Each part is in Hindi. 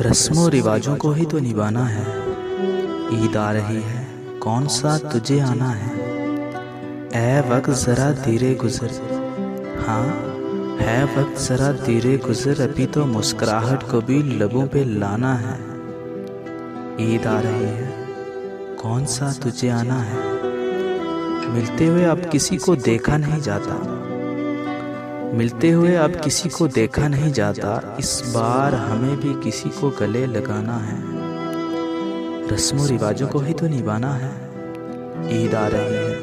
रस्मों रिवाजों को ही तो निभाना है। ईद आ रही है, कौन सा तुझे आना है। ऐ वक्त ज़रा धीरे गुज़र, हाँ है वक्त ज़रा धीरे गुज़र, अभी तो मुस्कुराहट को भी लबों पे लाना है। ईद आ रही है, कौन सा तुझे आना है। मिलते हुए अब किसी को देखा नहीं जाता, मिलते हुए अब किसी को देखा नहीं जाता, इस बार हमें भी किसी को गले लगाना है। रस्मों रिवाजों को ही तो निभाना है। ईद आ रही है,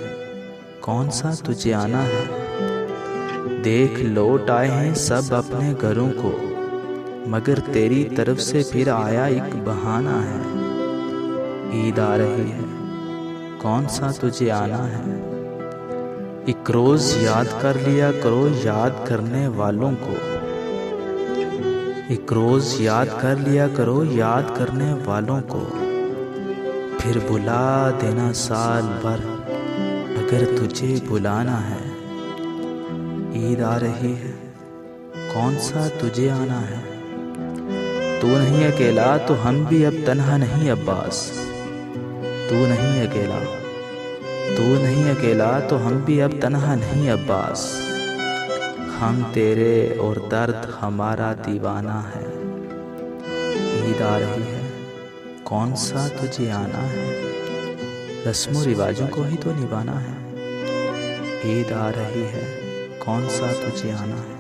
कौन सा तुझे आना है। देख लौट आए हैं सब अपने घरों को, मगर तेरी तरफ से फिर आया एक बहाना है। ईद आ रही है, कौन सा तुझे आना है। एक रोज याद कर लिया करो याद करने वालों को, एक रोज याद कर लिया करो याद करने वालों को, फिर बुला देना साल भर अगर तुझे बुलाना है। ईद आ रही है, कौन सा तुझे आना है। तू नहीं अकेला तो हम भी अब तन्हा नहीं अब्बास, तू नहीं अकेला, तू नहीं अकेला तो हम भी अब तन्हा नहीं अब्बास, हम तेरे और दर्द हमारा दीवाना है। ईद आ रही है, कौन सा तुझे आना है। रस्मों रिवाजों को ही तो निभाना है। ईद आ रही है, कौन सा तुझे आना है।